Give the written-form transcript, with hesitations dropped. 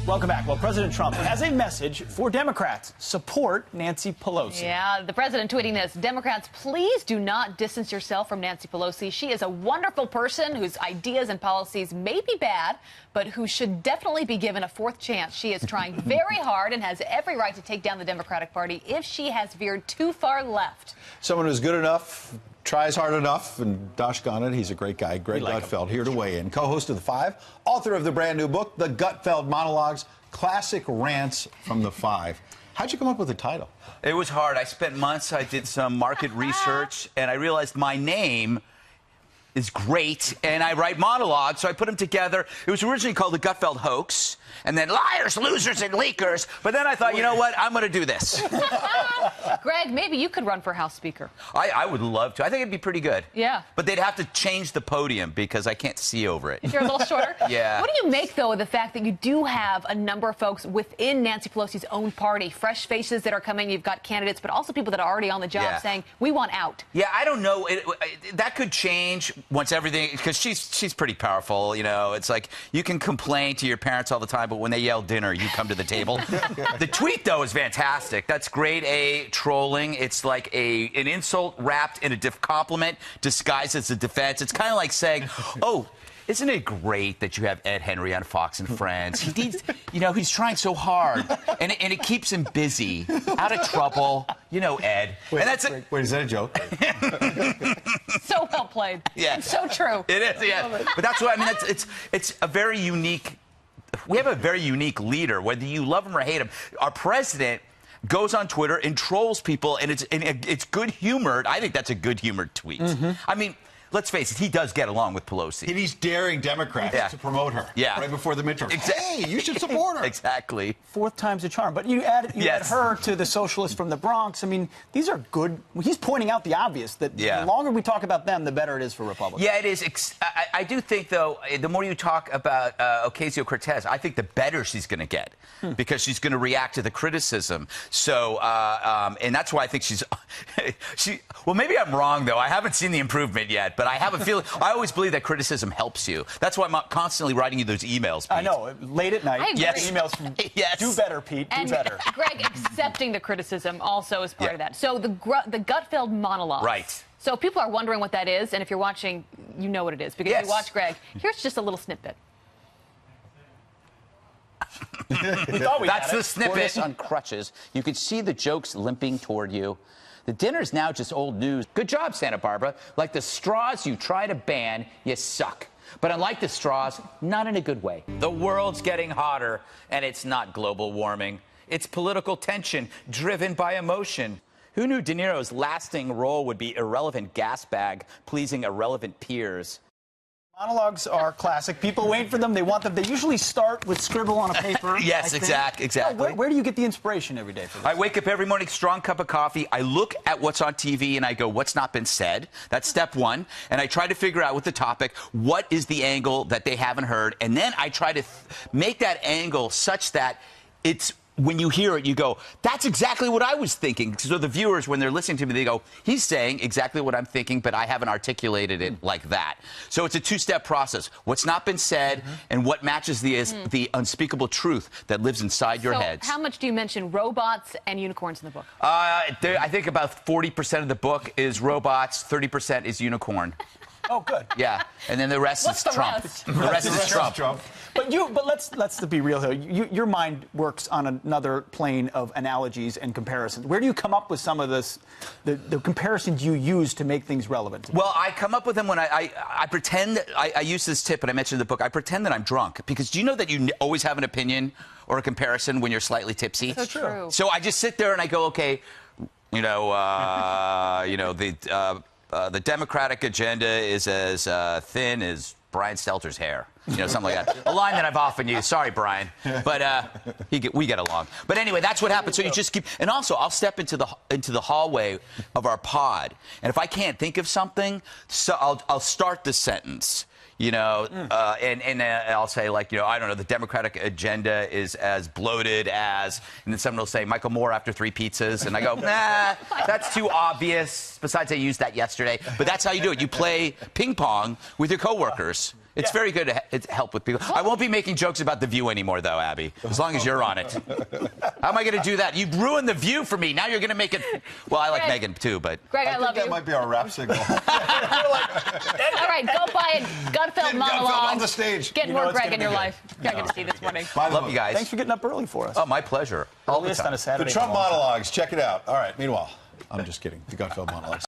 Welcome back. Well, President Trump has a message for Democrats. Support Nancy Pelosi. Yeah, the president tweeting this. Democrats, please do not distance yourself from Nancy Pelosi. She is a wonderful person whose ideas and policies may be bad, but who should definitely be given a fourth chance. She is trying very hard and has every right to take down the Democratic Party if she has veered too far left. Someone who's good enough, tries hard enough, and doggone it, he's a great guy. Greg Gutfeld here to weigh in. Co-host of The Five, author of the brand new book, The Gutfeld Monologues, Classic Rants from The Five. How'd you come up with the title? It was hard. I spent months, I did some market research, and I realized my name is great, and I write monologues, so I put them together. It was originally called The Gutfeld Hoax, and then Liars, Losers, and Leakers, but then I thought, you know what, I'm going to do this. Greg, maybe you could run for House Speaker. I would love to. I think it'd be pretty good. Yeah. But they'd have to change the podium because I can't see over it. You're a little shorter? Yeah. What do you make, though, of the fact that you do have a number of folks within Nancy Pelosi's own party, fresh faces that are coming, you've got candidates, but also people that are already on the job saying, we want out? Yeah, I don't know. That could change once everything, because she's pretty powerful, you know. It's like you can complain to your parents all the time, but when they yell dinner, you come to the table. The tweet, though, is fantastic. That's grade A trolling. It's like an insult wrapped in a compliment disguised as a defense. It's kind of like saying, oh, isn't it great that you have Ed Henry on Fox and Friends? He needs, you know, he's trying so hard, and it keeps him busy, out of trouble. You know, Ed. Wait, and that's wait, is that a joke? So well played. Yeah. It's so true. It is, yeah. But that's what I mean. It's a very unique. We have a very unique leader, whether you love him or hate him. Our president goes on Twitter and trolls people, and it's good-humored. I think that's a good-humored tweet. I mean, let's face it, he does get along with Pelosi. And he's daring Democrats to promote her right before the midterm. Hey, you should support her. Exactly. Fourth time's a charm. But you add her to the socialists from the Bronx. I mean, these are good. He's pointing out the obvious, that the longer we talk about them, the better it is for Republicans. Yeah, it is. I do think, though, the more you talk about Ocasio-Cortez, I think the better she's going to get because she's going to react to the criticism. So, and that's why I think she's... well, maybe I'm wrong, though. I haven't seen the improvement yet, but I have a feeling... I always believe that criticism helps you. That's why I'm constantly writing you those emails, Pete. I know. Late at night. Yes. Emails from... Do better, Pete. Do better. Greg, accepting the criticism also is part of that. So the Gutfeld monologue. Right. So people are wondering what that is, and if you're watching, you know what it is. Because if you watch Greg, here's just a little snippet. That's the snippet. On crutches. You could see the jokes limping toward you. The dinner's now just old news. Good job, Santa Barbara. Like the straws you try to ban, you suck. But unlike the straws, not in a good way. The world's getting hotter, and it's not global warming. It's political tension driven by emotion. Who knew De Niro's lasting role would be irrelevant gas bag, pleasing irrelevant peers? Monologues are classic. People wait for them. They want them. They usually start with scribble on a paper. Yes, exactly. Where do you get the inspiration every day for this? I wake up every morning, strong cup of coffee. I look at what's on TV and I go, what's not been said? That's step one. And I try to figure out with the topic, what is the angle that they haven't heard? And then I try to make that angle such that it's, when you hear it, you go, that's exactly what I was thinking. So the viewers, when they're listening to me, they go, he's saying exactly what I'm thinking, but I haven't articulated it like that. So it's a two-step process. What's not been said and what matches the unspeakable truth that lives inside your heads. How much do you mention robots and unicorns in the book? I think about 40% of the book is robots, 30% is unicorn. Oh, good. Yeah, and then the rest is Trump. The rest is Trump. But let's be real here. Your mind works on another plane of analogies and comparisons. Where do you come up with some of this, the comparisons you use to make things relevant? Well, I come up with them when I pretend. I use this tip, and I mentioned in the book. I pretend that I'm drunk because do you know that you always have an opinion or a comparison when you're slightly tipsy? So true. So I just sit there and I go, okay, you know, the Democratic agenda is as thin as Brian Stelter's hair. You know, something like that. A line that I've often used. Sorry, Brian. But we get along. But anyway, that's what happens. So you just keep... And also, I'll step into the hallway of our pod. And if I can't think of something, so I'll start the sentence. You know, and I'll say, like, you know, I don't know, the Democratic agenda is as bloated as, and then someone will say, Michael Moore after 3 pizzas. And I go, nah, that's too obvious. Besides, I used that yesterday. But that's how you do it. You play ping pong with your coworkers. It's very good to help with people. I won't be making jokes about The View anymore, though, Abby, as long as you're on it. How am I going to do that? You ruined The View for me. Now you're going to make it. Well, I like Megyn, too, but. Greg, I love you. That might be our rap signal. All right, go buy a Gutfeld monologue. On the stage. Get more Greg in your life. You're going to see this morning. Love you guys. Thanks for getting up early for us. Oh, my pleasure. All the Earliest time. on a Saturday. The Trump monologues. Check it out. All right. Meanwhile, I'm just kidding. The Gutfeld monologues.